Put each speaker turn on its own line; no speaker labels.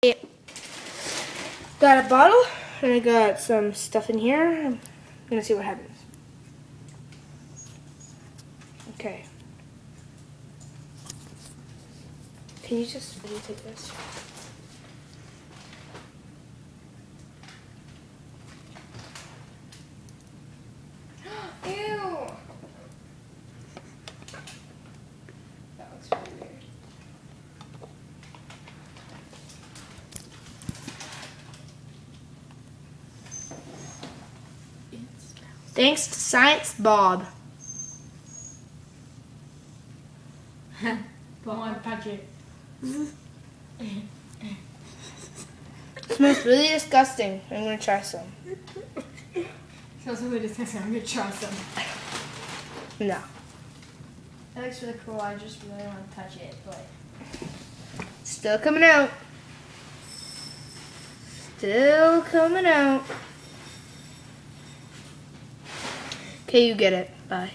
Got a bottle, and I got some stuff in here. I'm gonna see what happens. Okay. Can you take this?
Ew! That looks really weird.
Thanks to Science Bob.
Don't want to touch it.
It smells really disgusting. I'm gonna try some.
Smells really disgusting. I'm gonna try some.
No.
That looks really cool. I just really want to touch it, but
Still coming out. Still coming out. Okay, you get it. Bye.